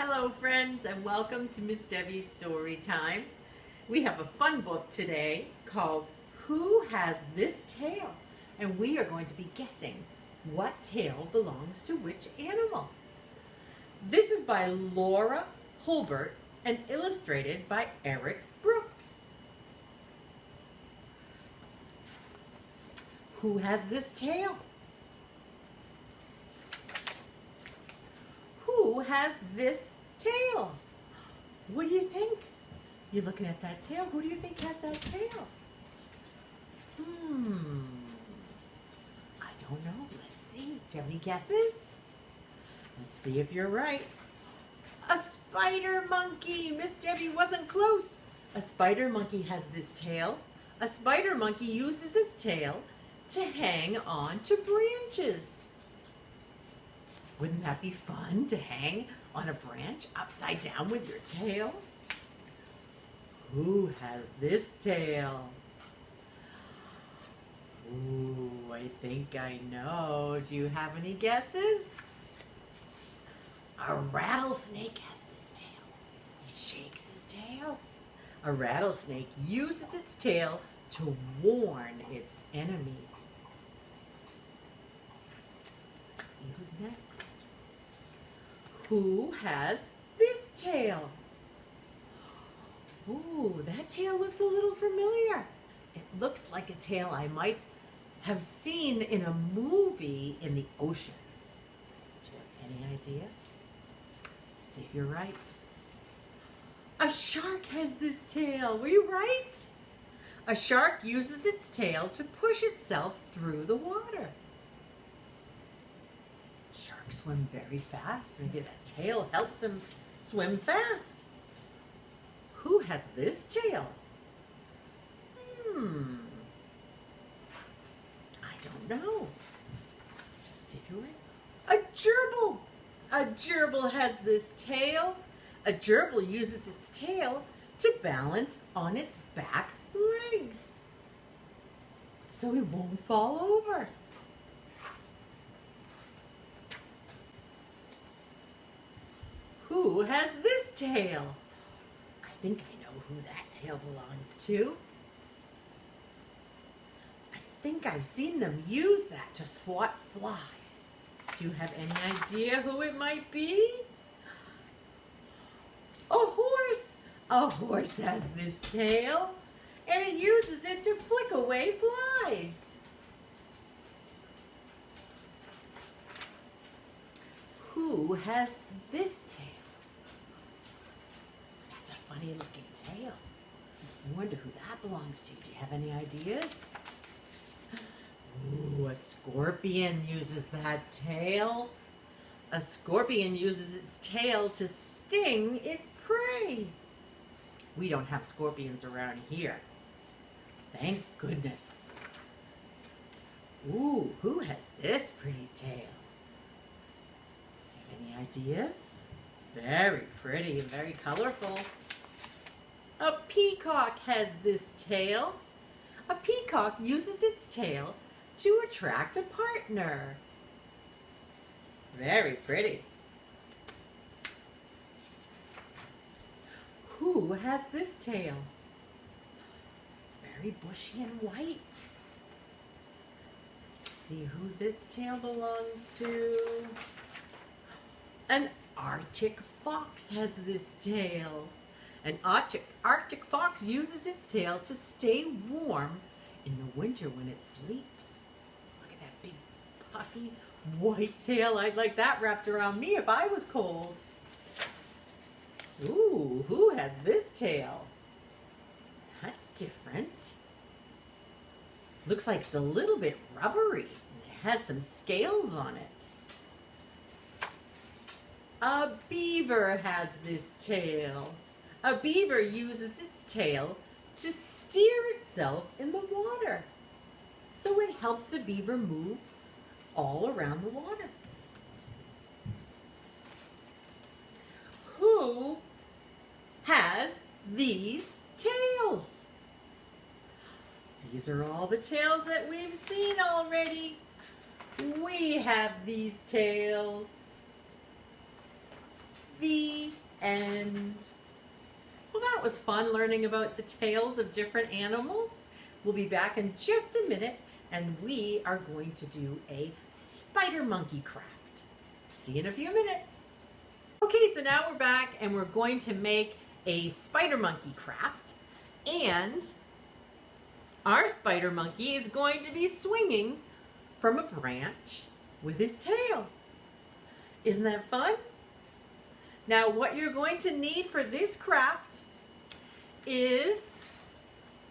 Hello friends and welcome to Miss Debbie's Story Time. We have a fun book today called Who Has This Tail? And we are going to be guessing what tail belongs to which animal. This is by Laura Hulbert and illustrated by Eric Brooks. Who has this tail? Who has this tail? What do you think? You're looking at that tail. Who do you think has that tail? I don't know. Let's see. Do you have any guesses? Let's see if you're right. A spider monkey. Miss Debbie wasn't close. A spider monkey has this tail. A spider monkey uses his tail to hang on to branches. Wouldn't that be fun to hang on a branch upside down with your tail? Who has this tail? Ooh, I think I know. Do you have any guesses? A rattlesnake has this tail. He shakes his tail. A rattlesnake uses its tail to warn its enemies. Let's see who's next. Who has this tail? Ooh, that tail looks a little familiar. It looks like a tail I might have seen in a movie in the ocean. Do you have any idea? Let's see if you're right. A shark has this tail. Were you right? A shark uses its tail to push itself through the water. Sharks swim very fast. Maybe that tail helps them swim fast. Who has this tail? I don't know. Let's see if you're right. A gerbil. A gerbil has this tail. A gerbil uses its tail to balance on its back legs so it won't fall over. Who has this tail? I think I know who that tail belongs to. I think I've seen them use that to swat flies. Do you have any idea who it might be? A horse! A horse has this tail, and it uses it to flick away flies. Who has this tail? That's a funny looking tail. I wonder who that belongs to. Do you have any ideas? Ooh, a scorpion uses that tail. A scorpion uses its tail to sting its prey. We don't have scorpions around here. Thank goodness. Ooh, who has this pretty tail? Do you have any ideas? It's very pretty and very colorful. A peacock has this tail. A peacock uses its tail to attract a partner. Very pretty. Who has this tail? It's very bushy and white. Let's see who this tail belongs to. An Arctic fox has this tail. An Arctic fox uses its tail to stay warm in the winter when it sleeps. Look at that big puffy white tail. I'd like that wrapped around me if I was cold. Ooh, who has this tail? That's different. Looks like it's a little bit rubbery. It has some scales on it. A beaver has this tail. A beaver uses its tail to steer itself in the water. So it helps the beaver move all around the water. Who has these tails? These are all the tails that we've seen already. We have these tails. The end. Well, that was fun learning about the tails of different animals. We'll be back in just a minute, and we are going to do a spider monkey craft. See you in a few minutes. Okay, so now we're back, and we're going to make a spider monkey craft, and our spider monkey is going to be swinging from a branch with his tail. Isn't that fun? Now, what you're going to need for this craft is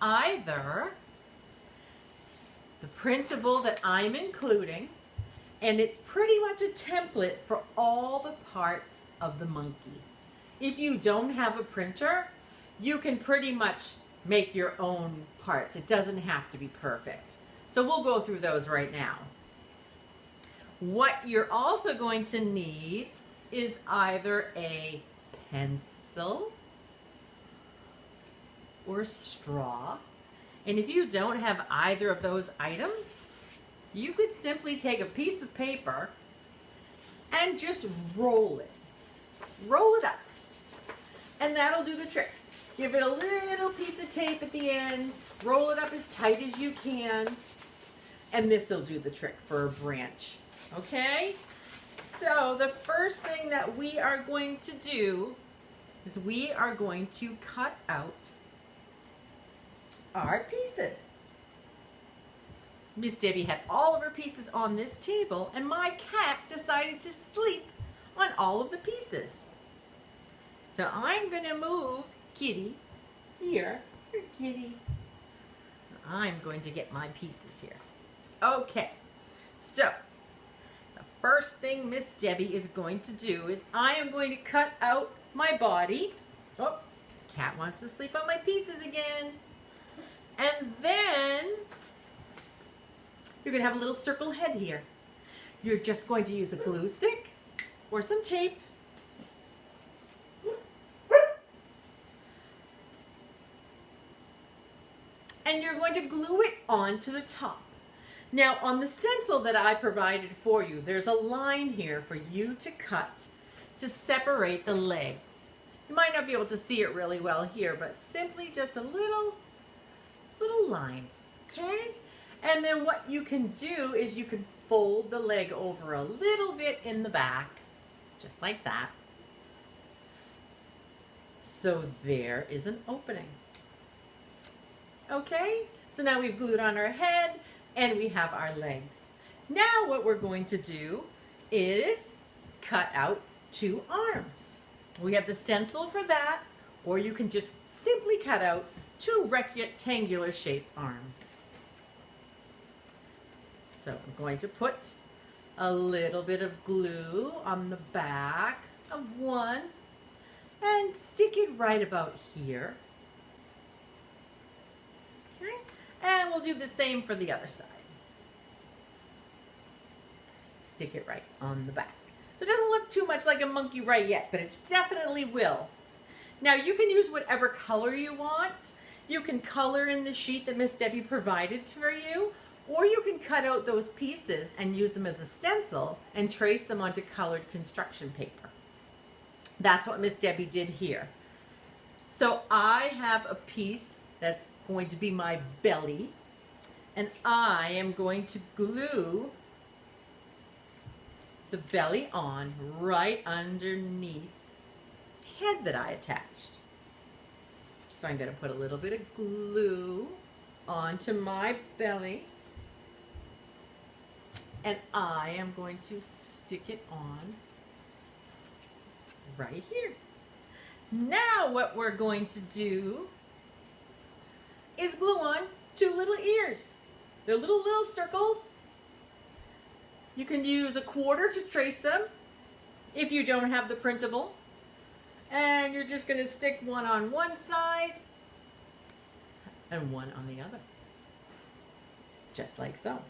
either the printable that I'm including, and it's pretty much a template for all the parts of the monkey. If you don't have a printer, you can pretty much make your own parts. It doesn't have to be perfect. So we'll go through those right now. What you're also going to need is either a pencil or a straw. And if you don't have either of those items, you could simply take a piece of paper and just roll it. Roll it up. And that'll do the trick. Give it a little piece of tape at the end. Roll it up as tight as you can. And this will do the trick for a branch. Okay? So the first thing that we are going to do is we are going to cut out our pieces. Miss Debbie had all of her pieces on this table, and my cat decided to sleep on all of the pieces. So I'm going to move Kitty here. Here, Kitty. I'm going to get my pieces here. Okay, so the first thing Miss Debbie is going to do is I am going to cut out my body. Oh, cat wants to sleep on my pieces again. And then you're going to have a little circle head here. You're just going to use a glue stick or some tape. And you're going to glue it onto the top. Now, on the stencil that I provided for you, there's a line here for you to cut to separate the legs. You might not be able to see it really well here, but simply just a little line, okay? And then what you can do is you can fold the leg over a little bit in the back, just like that. So there is an opening. Okay, so now we've glued on our head and we have our legs. Now what we're going to do is cut out 2 arms. We have the stencil for that, or you can just simply cut out 2 rectangular shaped arms. So I'm going to put a little bit of glue on the back of one and stick it right about here. Okay, and we'll do the same for the other side. Stick it right on the back. So it doesn't look too much like a monkey right yet, but it definitely will. Now you can use whatever color you want. You can color in the sheet that Miss Debbie provided for you, or you can cut out those pieces and use them as a stencil and trace them onto colored construction paper. That's what Miss Debbie did here. So I have a piece that's going to be my belly, and I am going to glue the belly on right underneath the head that I attached. So I'm going to put a little bit of glue onto my belly, and I am going to stick it on right here. Now what we're going to do is glue on 2 little ears. They're little circles. You can use a quarter to trace them if you don't have the printable. And you're just going to stick one on one side and one on the other. Just like so.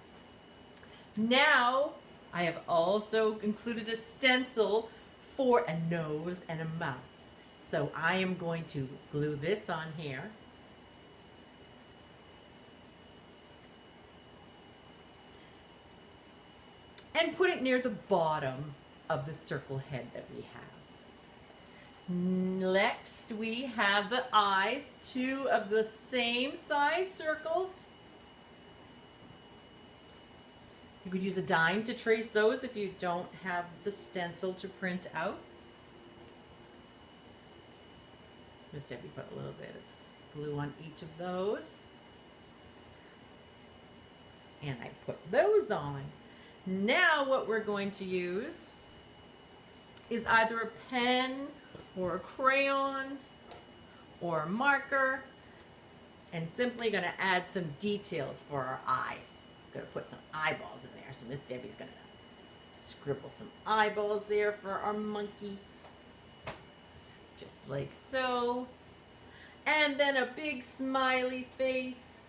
Now, I have also included a stencil for a nose and a mouth. So I am going to glue this on here. And put it near the bottom of the circle head that we have. Next, we have the eyes, 2 of the same size circles. You could use a dime to trace those if you don't have the stencil to print out. Miss Debbie put a little bit of glue on each of those. And I put those on. Now what we're going to use is either a pen or a crayon or a marker, and simply going to add some details for our eyes. I'm going to put some eyeballs in there, so Miss Debbie's going to scribble some eyeballs there for our monkey, just like so. And then a big smiley face,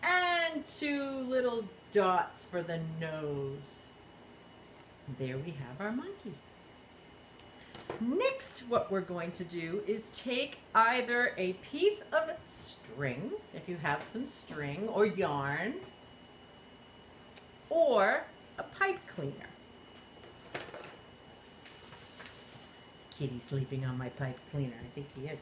and 2 little dots for the nose. There we have our monkey. Next, what we're going to do is take either a piece of string, if you have some string or yarn, or a pipe cleaner. Is Kitty sleeping on my pipe cleaner? I think he is.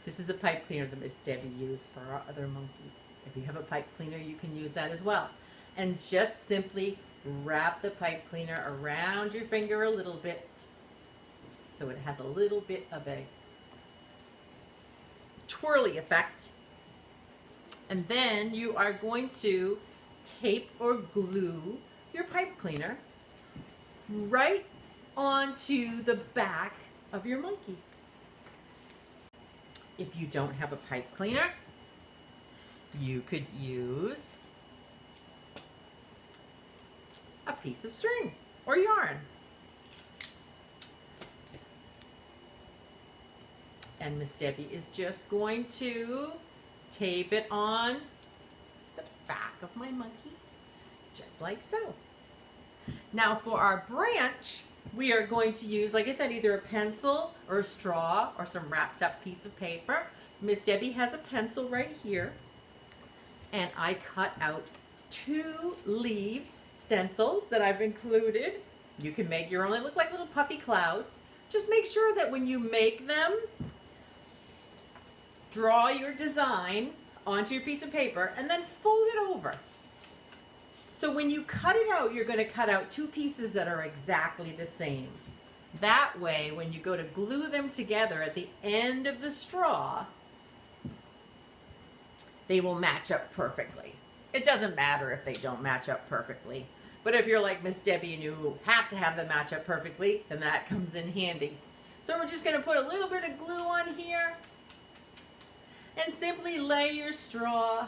This is a pipe cleaner that Miss Debbie used for our other monkey. If you have a pipe cleaner, you can use that as well. And just simply wrap the pipe cleaner around your finger a little bit, so it has a little bit of a twirly effect. And then you are going to tape or glue your pipe cleaner right onto the back of your monkey. If you don't have a pipe cleaner, you could use a piece of string or yarn. And Miss Debbie is just going to tape it on the back of my monkey, just like so. Now for our branch, we are going to use, like I said, either a pencil or a straw or some wrapped up piece of paper. Miss Debbie has a pencil right here, and I cut out 2 leaves, stencils that I've included. You can make your own, they look like little puffy clouds. Just make sure that when you make them, draw your design onto your piece of paper and then fold it over. So when you cut it out, you're going to cut out 2 pieces that are exactly the same. That way, when you go to glue them together at the end of the straw, they will match up perfectly. It doesn't matter if they don't match up perfectly. But if you're like Miss Debbie and you have to have them match up perfectly, then that comes in handy. So we're just going to put a little bit of glue on here and simply lay your straw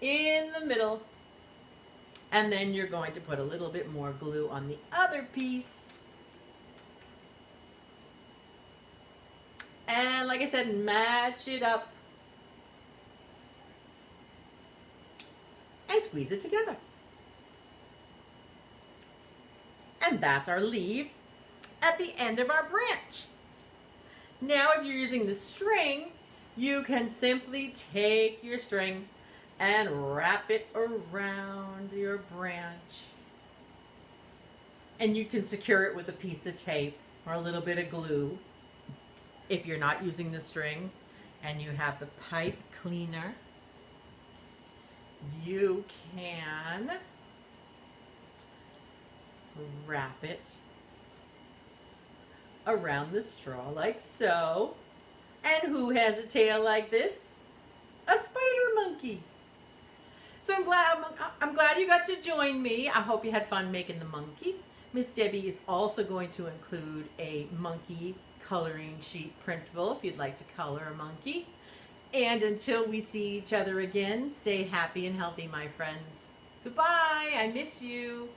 in the middle. And then you're going to put a little bit more glue on the other piece. And like I said, match it up. And squeeze it together. And that's our leaf at the end of our branch. Now if you're using the string, you can simply take your string and wrap it around your branch. And you can secure it with a piece of tape or a little bit of glue. If you're not using the string and you have the pipe cleaner, you can wrap it around the straw like so. And who has a tail like this? A spider monkey. So I'm glad you got to join me. I hope you had fun making the monkey. Miss Debbie is also going to include a monkey coloring sheet printable if you'd like to color a monkey. And until we see each other again, stay happy and healthy, my friends. Goodbye. I miss you.